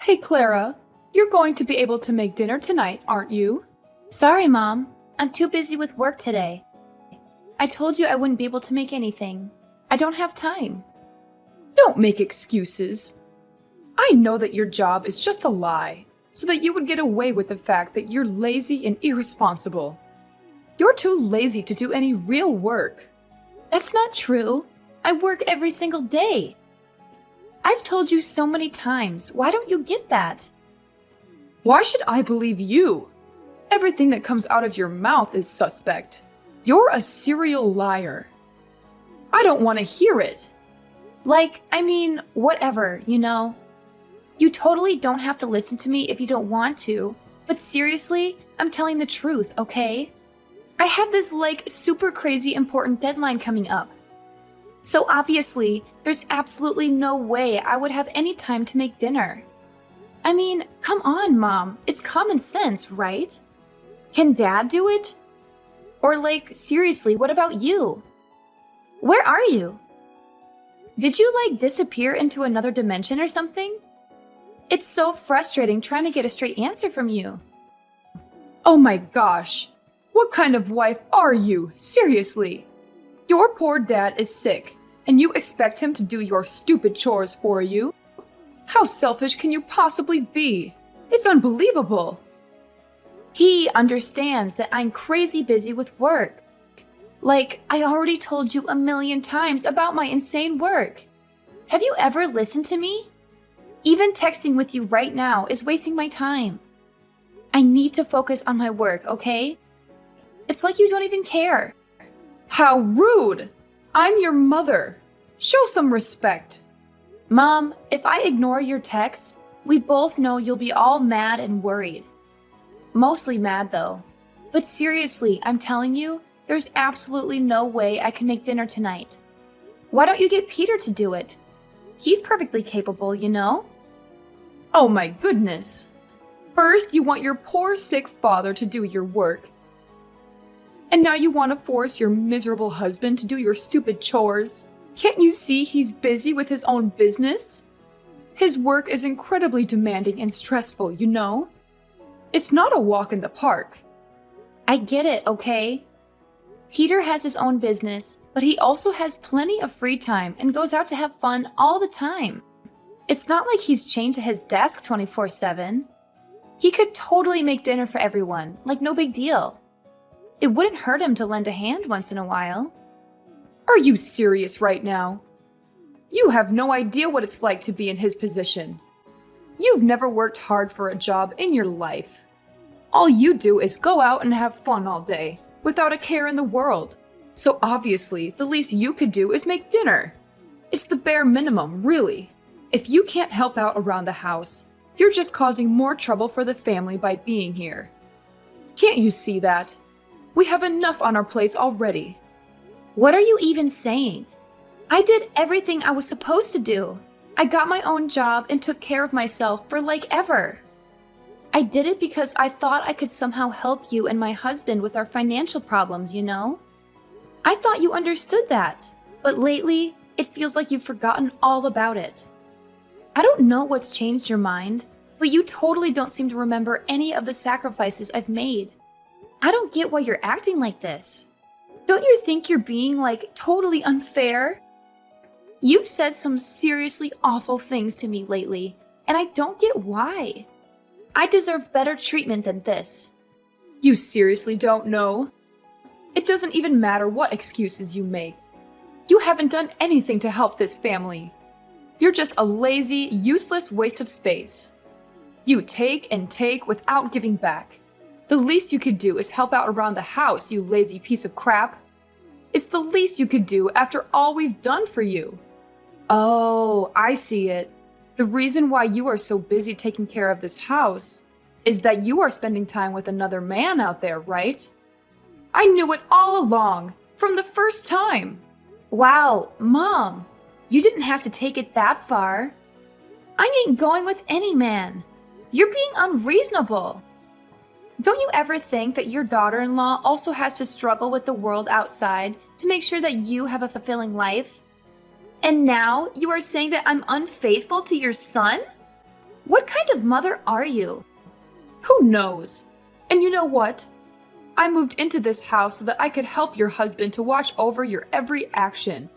Hey, Clara, you're going to be able to make dinner tonight, aren't you? Sorry, Mom. I'm too busy with work today. I told you I wouldn't be able to make anything. I don't have time. Don't make excuses. I know that your job is just a lie, so that you would get away with the fact that you're lazy and irresponsible. You're too lazy to do any real work. That's not true. I work every single day. I've told you so many times. Why don't you get that? Why should I believe you? Everything that comes out of your mouth is suspect. You're a serial liar. I don't want to hear it. Whatever, you know? You totally don't have to listen to me if you don't want to. But seriously, I'm telling the truth, okay? I have this, super crazy important deadline coming up. So obviously, there's absolutely no way I would have any time to make dinner. I mean, come on, Mom. It's common sense, right? Can Dad do it? Or seriously, what about you? Where are you? Did you, disappear into another dimension or something? It's so frustrating trying to get a straight answer from you. Oh my gosh. What kind of wife are you? Seriously. Your poor dad is sick, and you expect him to do your stupid chores for you? How selfish can you possibly be? It's unbelievable. He understands that I'm crazy busy with work. I already told you a million times about my insane work. Have you ever listened to me? Even texting with you right now is wasting my time. I need to focus on my work, okay? It's like you don't even care. How rude! I'm your mother. Show some respect. Mom, if I ignore your texts, we both know you'll be all mad and worried. Mostly mad, though. But seriously, I'm telling you, there's absolutely no way I can make dinner tonight. Why don't you get Peter to do it? He's perfectly capable, you know? Oh my goodness. First, you want your poor sick father to do your work. And now you want to force your miserable husband to do your stupid chores. Can't you see he's busy with his own business? His work is incredibly demanding and stressful, you know? It's not a walk in the park. I get it, okay? Peter has his own business, but he also has plenty of free time and goes out to have fun all the time. It's not like he's chained to his desk 24/7. He could totally make dinner for everyone, no big deal. It wouldn't hurt him to lend a hand once in a while. Are you serious right now? You have no idea what it's like to be in his position. You've never worked hard for a job in your life. All you do is go out and have fun all day, without a care in the world. So obviously, the least you could do is make dinner. It's the bare minimum, really. If you can't help out around the house, you're just causing more trouble for the family by being here. Can't you see that? We have enough on our plates already. What are you even saying? I did everything I was supposed to do. I got my own job and took care of myself for ever. I did it because I thought I could somehow help you and my husband with our financial problems, you know? I thought you understood that, but lately, it feels like you've forgotten all about it. I don't know what's changed your mind, but you totally don't seem to remember any of the sacrifices I've made. I don't get why you're acting like this. Don't you think you're being, totally unfair? You've said some seriously awful things to me lately, and I don't get why. I deserve better treatment than this. You seriously don't know? It doesn't even matter what excuses you make. You haven't done anything to help this family. You're just a lazy, useless waste of space. You take and take without giving back. The least you could do is help out around the house, you lazy piece of crap. It's the least you could do after all we've done for you. Oh, I see it. The reason why you are so busy taking care of this house is that you are spending time with another man out there, right? I knew it all along, from the first time. Wow, Mom, you didn't have to take it that far. I ain't going with any man. You're being unreasonable. Don't you ever think that your daughter-in-law also has to struggle with the world outside to make sure that you have a fulfilling life? And now you are saying that I'm unfaithful to your son? What kind of mother are you? Who knows? And you know what? I moved into this house so that I could help your husband to watch over your every action.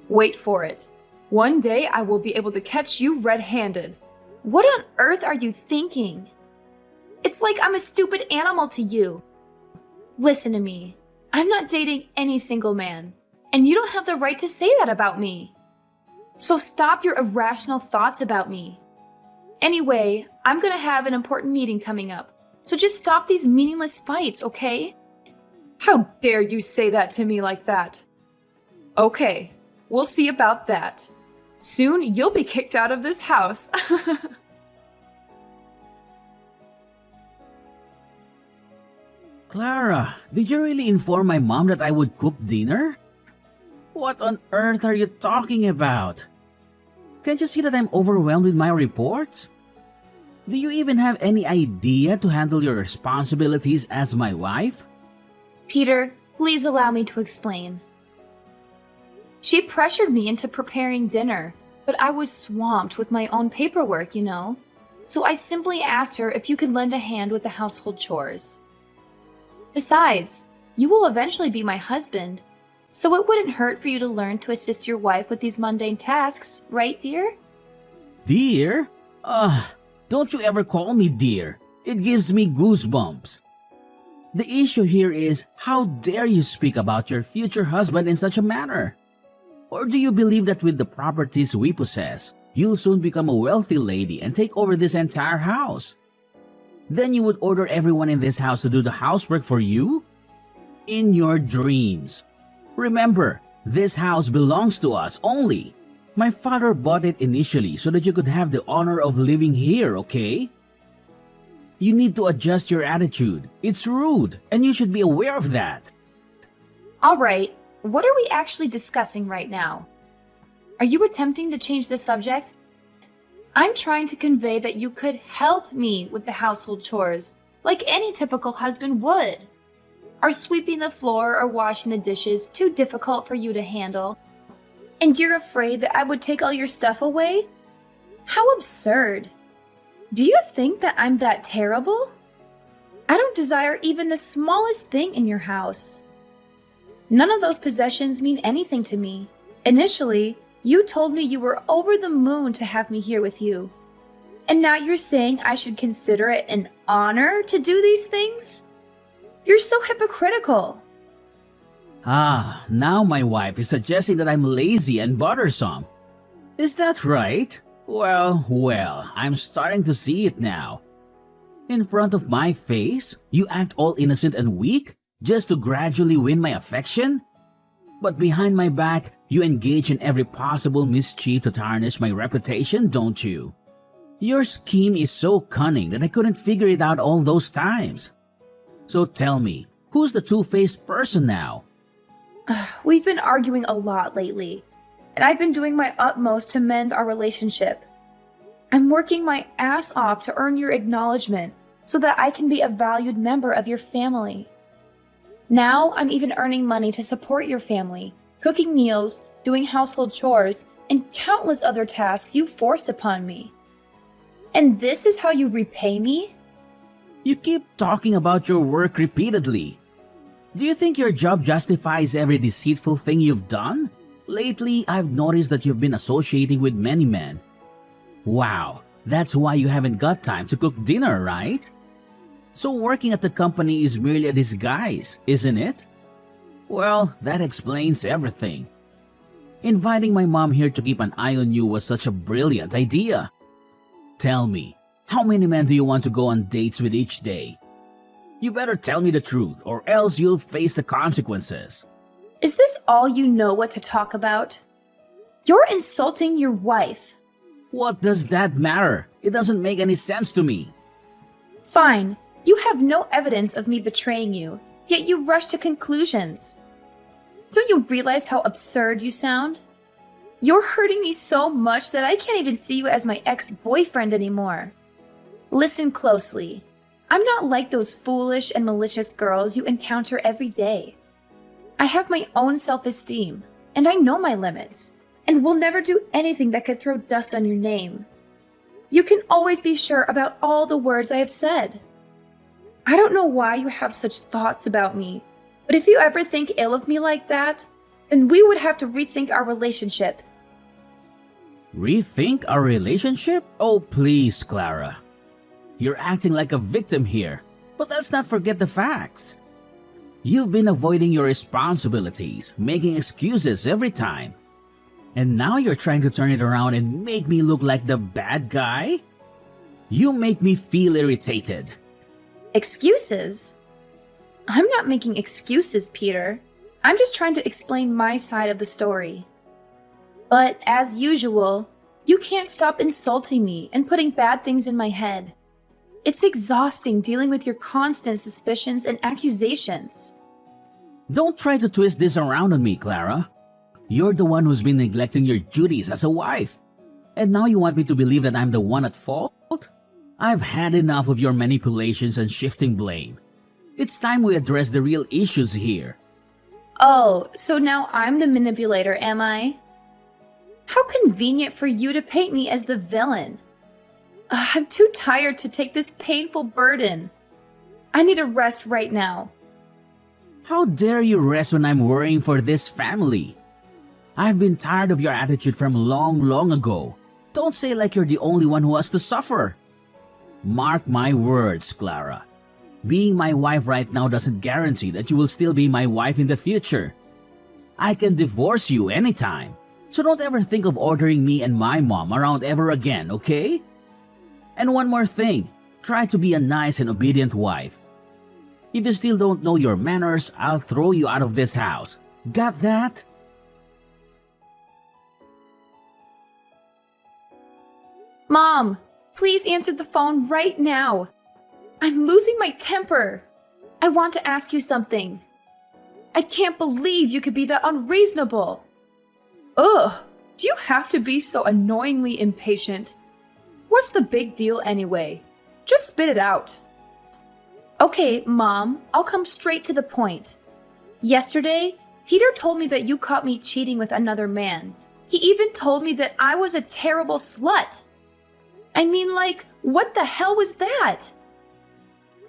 Wait for it. One day I will be able to catch you red-handed. What on earth are you thinking? It's like I'm a stupid animal to you. Listen to me. I'm not dating any single man, and you don't have the right to say that about me. So stop your irrational thoughts about me. Anyway, I'm gonna have an important meeting coming up, so just stop these meaningless fights, okay? How dare you say that to me like that? Okay, we'll see about that. Soon you'll be kicked out of this house. Clara, did you really inform my mom that I would cook dinner? What on earth are you talking about? Can't you see that I'm overwhelmed with my reports? Do you even have any idea to handle your responsibilities as my wife? Peter, please allow me to explain. She pressured me into preparing dinner, but I was swamped with my own paperwork, you know. So I simply asked her if you could lend a hand with the household chores. Besides, you will eventually be my husband, so it wouldn't hurt for you to learn to assist your wife with these mundane tasks, right, dear? Dear? Don't you ever call me dear. It gives me goosebumps. The issue here is, how dare you speak about your future husband in such a manner? Or do you believe that with the properties we possess, you'll soon become a wealthy lady and take over this entire house? Then you would order everyone in this house to do the housework for you? In your dreams. Remember, this house belongs to us only. My father bought it initially so that you could have the honor of living here, okay? You need to adjust your attitude. It's rude, and you should be aware of that. All right, what are we actually discussing right now? Are you attempting to change the subject? I'm trying to convey that you could help me with the household chores, like any typical husband would. Are sweeping the floor or washing the dishes too difficult for you to handle? And you're afraid that I would take all your stuff away? How absurd. Do you think that I'm that terrible? I don't desire even the smallest thing in your house. None of those possessions mean anything to me. Initially, you told me you were over the moon to have me here with you. And now you're saying I should consider it an honor to do these things? You're so hypocritical. Now my wife is suggesting that I'm lazy and bothersome. Is that right? Well, I'm starting to see it now. In front of my face, you act all innocent and weak just to gradually win my affection? But behind my back, you engage in every possible mischief to tarnish my reputation, don't you? Your scheme is so cunning that I couldn't figure it out all those times. So tell me, who's the two-faced person now? We've been arguing a lot lately, and I've been doing my utmost to mend our relationship. I'm working my ass off to earn your acknowledgement so that I can be a valued member of your family. Now I'm even earning money to support your family, cooking meals, doing household chores, and countless other tasks you forced upon me. And this is how you repay me? You keep talking about your work repeatedly. Do you think your job justifies every deceitful thing you've done? Lately, I've noticed that you've been associating with many men. Wow, that's why you haven't got time to cook dinner, right? So working at the company is merely a disguise, isn't it? Well, that explains everything. Inviting my mom here to keep an eye on you was such a brilliant idea. Tell me, how many men do you want to go on dates with each day? You better tell me the truth, or else you'll face the consequences. Is this all you know what to talk about? You're insulting your wife. What does that matter? It doesn't make any sense to me. Fine, you have no evidence of me betraying you, yet you rush to conclusions. Don't you realize how absurd you sound? You're hurting me so much that I can't even see you as my ex-boyfriend anymore. Listen closely. I'm not like those foolish and malicious girls you encounter every day. I have my own self-esteem, and I know my limits, and will never do anything that could throw dust on your name. You can always be sure about all the words I have said. I don't know why you have such thoughts about me, but if you ever think ill of me like that, then we would have to rethink our relationship. Rethink our relationship? Oh, please, Clara. You're acting like a victim here, but let's not forget the facts. You've been avoiding your responsibilities, making excuses every time. And now you're trying to turn it around and make me look like the bad guy? You make me feel irritated. Excuses? I'm not making excuses, Peter. I'm just trying to explain my side of the story. But as usual, you can't stop insulting me and putting bad things in my head. It's exhausting dealing with your constant suspicions and accusations. Don't try to twist this around on me, Clara. You're the one who's been neglecting your duties as a wife. And now you want me to believe that I'm the one at fault? I've had enough of your manipulations and shifting blame. It's time we address the real issues here. Oh, so now I'm the manipulator, am I? How convenient for you to paint me as the villain. I'm too tired to take this painful burden. I need a rest right now. How dare you rest when I'm worrying for this family? I've been tired of your attitude from long ago. Don't say like you're the only one who has to suffer. Mark my words, Clara. Being my wife right now doesn't guarantee that you will still be my wife in the future. I can divorce you anytime, so don't ever think of ordering me and my mom around ever again, okay? And one more thing, try to be a nice and obedient wife. If you still don't know your manners, I'll throw you out of this house. Got that? Mom, please answer the phone right now. I'm losing my temper. I want to ask you something. I can't believe you could be that unreasonable. Ugh, do you have to be so annoyingly impatient? What's the big deal anyway? Just spit it out. Okay, Mom, I'll come straight to the point. Yesterday, Peter told me that you caught me cheating with another man. He even told me that I was a terrible slut. I mean, like, what the hell was that?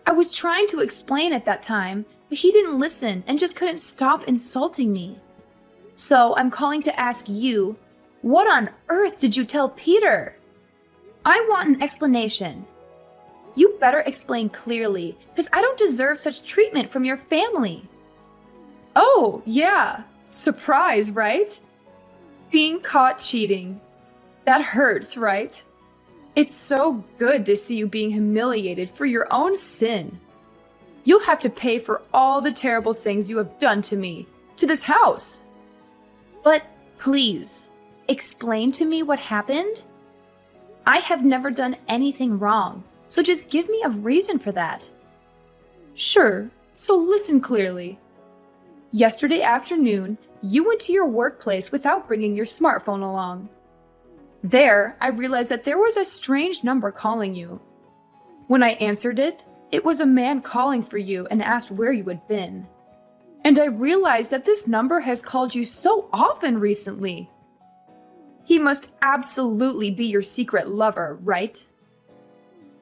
I was trying to explain at that time, but he didn't listen and just couldn't stop insulting me. So I'm calling to ask you, what on earth did you tell Peter? I want an explanation. You better explain clearly, because I don't deserve such treatment from your family. Oh, yeah. Surprise, right? Being caught cheating. That hurts, right? It's so good to see you being humiliated for your own sin. You'll have to pay for all the terrible things you have done to me, to this house. But please, explain to me what happened. I have never done anything wrong, so just give me a reason for that. Sure, so listen clearly. Yesterday afternoon, you went to your workplace without bringing your smartphone along. There, I realized that there was a strange number calling you. When I answered it, it was a man calling for you and asked where you had been. And I realized that this number has called you so often recently. He must absolutely be your secret lover, right?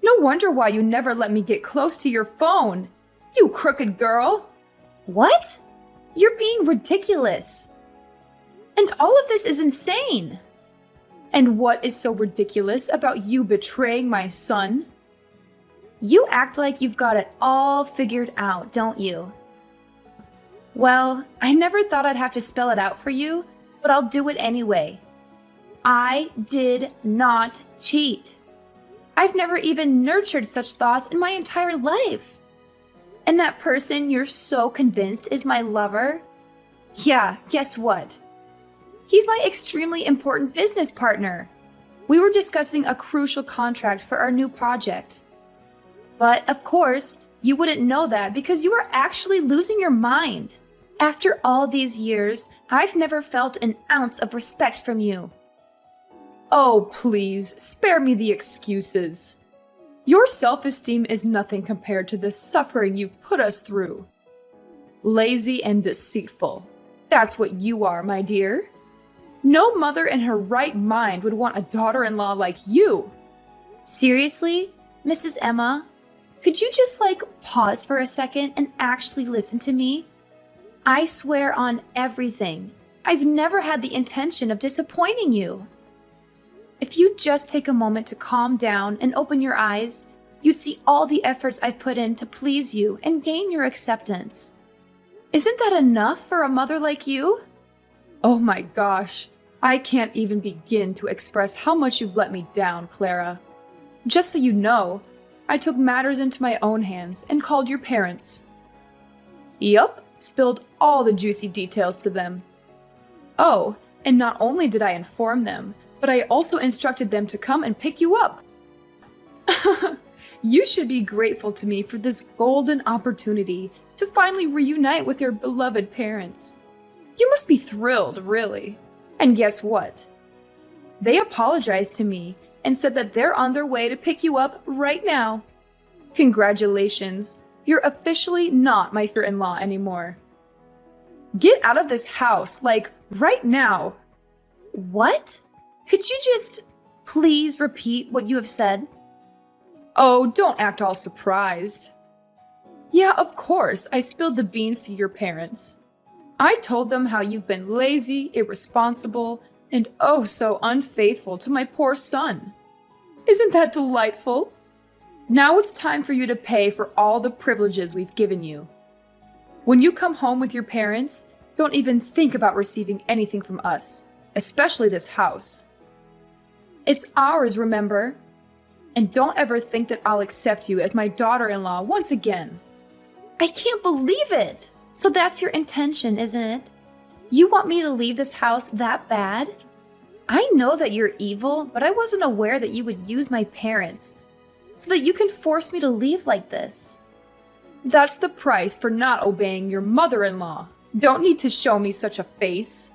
No wonder why you never let me get close to your phone. You crooked girl! What? You're being ridiculous. And all of this is insane. And what is so ridiculous about you betraying my son? You act like you've got it all figured out, don't you? Well, I never thought I'd have to spell it out for you, but I'll do it anyway. I did not cheat. I've never even nurtured such thoughts in my entire life. And that person you're so convinced is my lover? Yeah, guess what? He's my extremely important business partner. We were discussing a crucial contract for our new project. But of course, you wouldn't know that because you are actually losing your mind. After all these years, I've never felt an ounce of respect from you. Oh, please, spare me the excuses. Your self-esteem is nothing compared to the suffering you've put us through. Lazy and deceitful. That's what you are, my dear. No mother in her right mind would want a daughter-in-law like you. Seriously, Mrs. Emma? Could you just pause for a second and actually listen to me? I swear on everything, I've never had the intention of disappointing you. If you just take a moment to calm down and open your eyes, you'd see all the efforts I've put in to please you and gain your acceptance. Isn't that enough for a mother like you? Oh my gosh, I can't even begin to express how much you've let me down, Clara. Just so you know, I took matters into my own hands and called your parents. Yup, spilled all the juicy details to them. Oh, and not only did I inform them, but I also instructed them to come and pick you up. You should be grateful to me for this golden opportunity to finally reunite with your beloved parents. You must be thrilled, really. And guess what? They apologized to me and said that they're on their way to pick you up right now. Congratulations, you're officially not my father-in-law anymore. Get out of this house, right now. What? Could you just please repeat what you have said? Oh, don't act all surprised. Yeah, of course, I spilled the beans to your parents. I told them how you've been lazy, irresponsible, and oh so unfaithful to my poor son. Isn't that delightful? Now it's time for you to pay for all the privileges we've given you. When you come home with your parents, don't even think about receiving anything from us, especially this house. It's ours, remember? And don't ever think that I'll accept you as my daughter-in-law once again. I can't believe it! So that's your intention, isn't it? You want me to leave this house that bad? I know that you're evil, but I wasn't aware that you would use my parents so that you can force me to leave like this. That's the price for not obeying your mother-in-law. Don't need to show me such a face.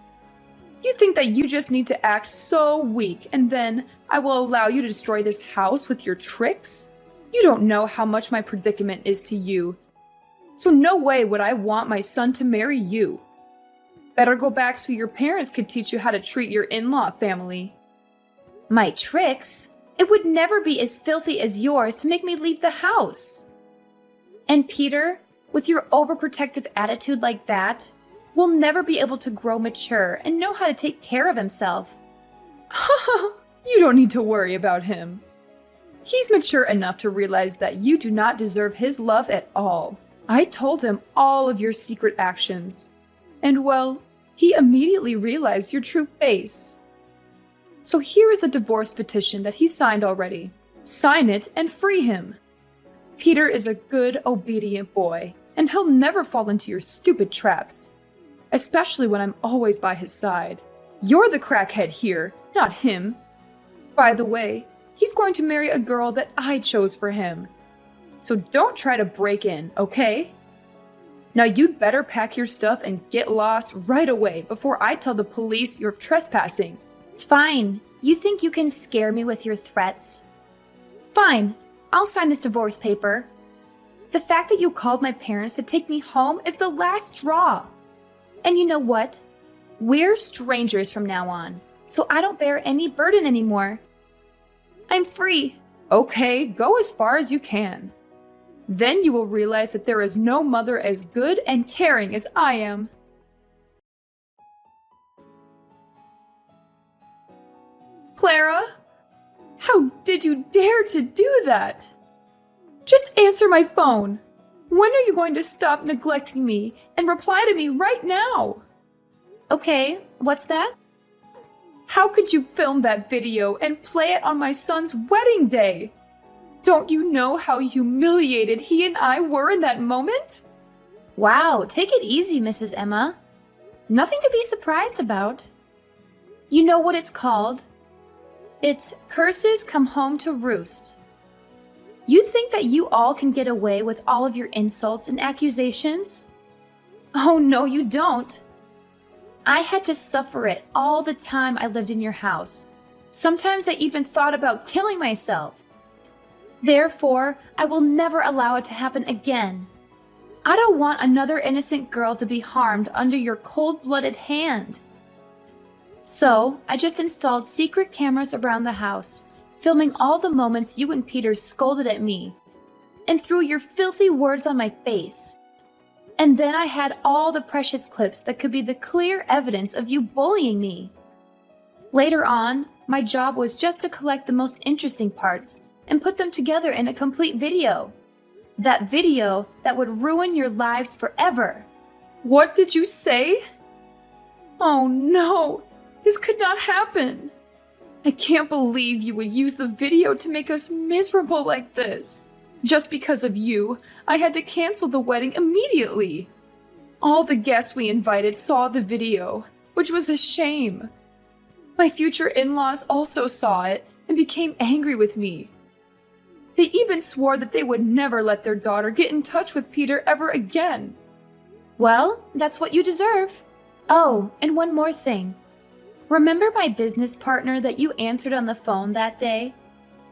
You think that you just need to act so weak and then I will allow you to destroy this house with your tricks? You don't know how much my predicament is to you. So no way would I want my son to marry you. Better go back so your parents could teach you how to treat your in-law family. My tricks? It would never be as filthy as yours to make me leave the house. And Peter, with your overprotective attitude like that, will never be able to grow mature and know how to take care of himself. You don't need to worry about him. He's mature enough to realize that you do not deserve his love at all. I told him all of your secret actions. And well, he immediately realized your true face. So here is the divorce petition that he signed already. Sign it and free him. Peter is a good, obedient boy, and he'll never fall into your stupid traps. Especially when I'm always by his side. You're the crackhead here, not him. By the way, he's going to marry a girl that I chose for him. So don't try to break in, okay? Now you'd better pack your stuff and get lost right away before I tell the police you're trespassing. Fine. You think you can scare me with your threats? Fine. I'll sign this divorce paper. The fact that you called my parents to take me home is the last straw. And you know what? We're strangers from now on, so I don't bear any burden anymore. I'm free. Okay, go as far as you can. Then you will realize that there is no mother as good and caring as I am. Clara? How did you dare to do that? Just answer my phone. When are you going to stop neglecting me and reply to me right now? Okay, what's that? How could you film that video and play it on my son's wedding day? Don't you know how humiliated he and I were in that moment? Wow, take it easy, Mrs. Emma. Nothing to be surprised about. You know what it's called? It's curses come home to roost. You think that you all can get away with all of your insults and accusations? Oh, no, you don't. I had to suffer it all the time I lived in your house. Sometimes I even thought about killing myself. Therefore, I will never allow it to happen again. I don't want another innocent girl to be harmed under your cold-blooded hand. So, I just installed secret cameras around the house, filming all the moments you and Peter scolded at me and threw your filthy words on my face. And then I had all the precious clips that could be the clear evidence of you bullying me. Later on, my job was just to collect the most interesting parts and put them together in a complete video. That video that would ruin your lives forever. What did you say? Oh no, this could not happen. I can't believe you would use the video to make us miserable like this. Just because of you, I had to cancel the wedding immediately. All the guests we invited saw the video, which was a shame. My future in-laws also saw it and became angry with me. They even swore that they would never let their daughter get in touch with Peter ever again. Well, that's what you deserve. Oh, and one more thing. Remember my business partner that you answered on the phone that day?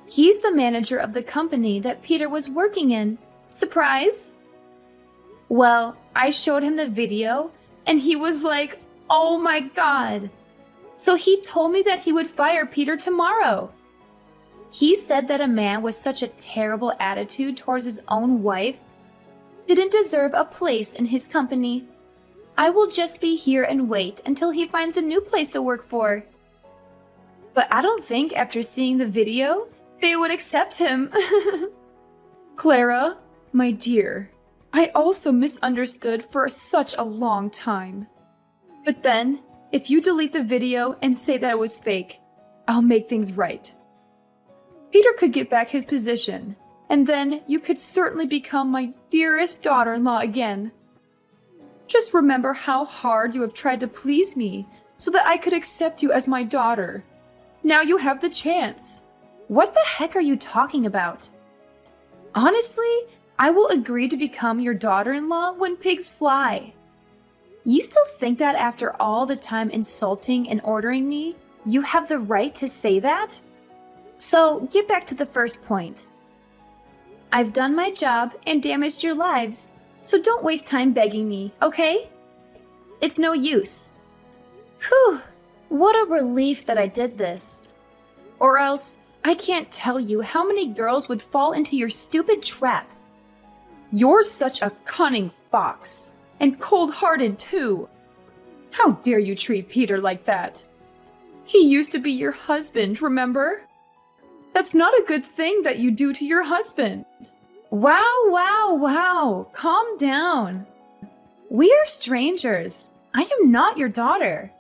He's the manager of the company that Peter was working in. Surprise? Well, I showed him the video, and he was like, "Oh my God." So he told me that he would fire Peter tomorrow. He said that a man with such a terrible attitude towards his own wife didn't deserve a place in his company. I will just be here and wait until he finds a new place to work for. But I don't think after seeing the video, they would accept him. Clara, my dear, I also misunderstood for such a long time. But then, if you delete the video and say that it was fake, I'll make things right. Peter could get back his position, and then you could certainly become my dearest daughter-in-law again. Just remember how hard you have tried to please me so that I could accept you as my daughter. Now you have the chance. What the heck are you talking about? Honestly, I will agree to become your daughter-in-law when pigs fly. You still think that after all the time insulting and ordering me, you have the right to say that? So, get back to the first point. I've done my job and damaged your lives, so don't waste time begging me, okay? It's no use. Whew, what a relief that I did this. Or else, I can't tell you how many girls would fall into your stupid trap. You're such a cunning fox, and cold-hearted too. How dare you treat Peter like that? He used to be your husband, remember? That's not a good thing that you do to your husband. Wow. Calm down. We are strangers. I am not your daughter.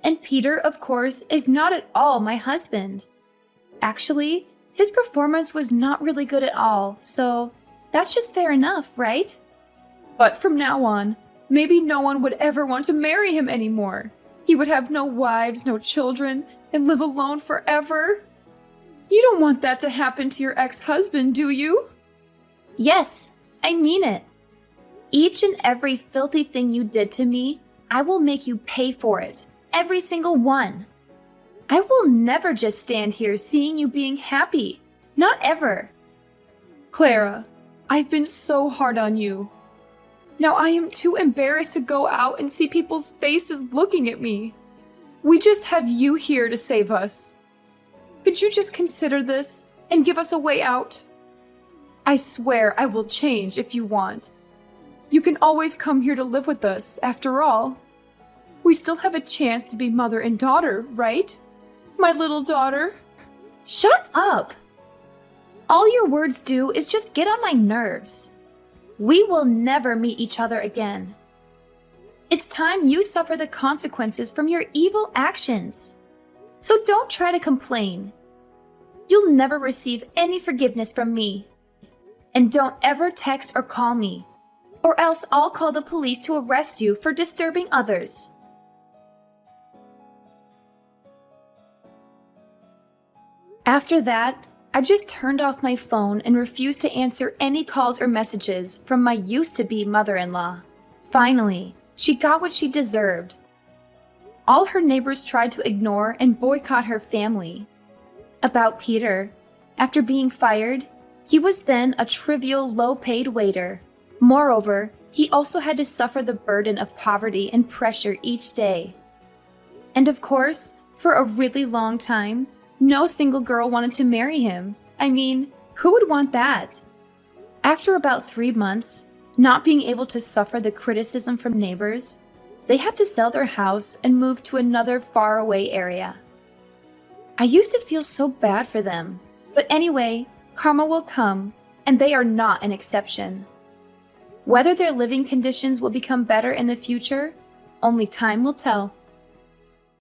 And Peter, of course, is not at all my husband. Actually, his performance was not really good at all, so that's just fair enough, right? But from now on, maybe no one would ever want to marry him anymore. He would have no wives, no children, and live alone forever. You don't want that to happen to your ex-husband, do you? Yes, I mean it. Each and every filthy thing you did to me, I will make you pay for it. Every single one. I will never just stand here seeing you being happy. Not ever. Clara, I've been so hard on you. Now I am too embarrassed to go out and see people's faces looking at me. We just have you here to save us. Could you just consider this and give us a way out? I swear I will change if you want. You can always come here to live with us, after all. We still have a chance to be mother and daughter, right? My little daughter? Shut up! All your words do is just get on my nerves. We will never meet each other again. It's time you suffer the consequences from your evil actions. So don't try to complain. You'll never receive any forgiveness from me. And don't ever text or call me, or else I'll call the police to arrest you for disturbing others. After that, I just turned off my phone and refused to answer any calls or messages from my used-to-be mother-in-law. Finally, she got what she deserved. All her neighbors tried to ignore and boycott her family. About Peter, after being fired, he was then a trivial, low-paid waiter. Moreover, he also had to suffer the burden of poverty and pressure each day. And of course, for a really long time, No single girl wanted to marry him. I mean, who would want that? After about 3 months, not being able to suffer the criticism from neighbors, they had to sell their house and move to another faraway area. I used to feel so bad for them, but anyway, karma will come, and they are not an exception. Whether their living conditions will become better in the future, only time will tell.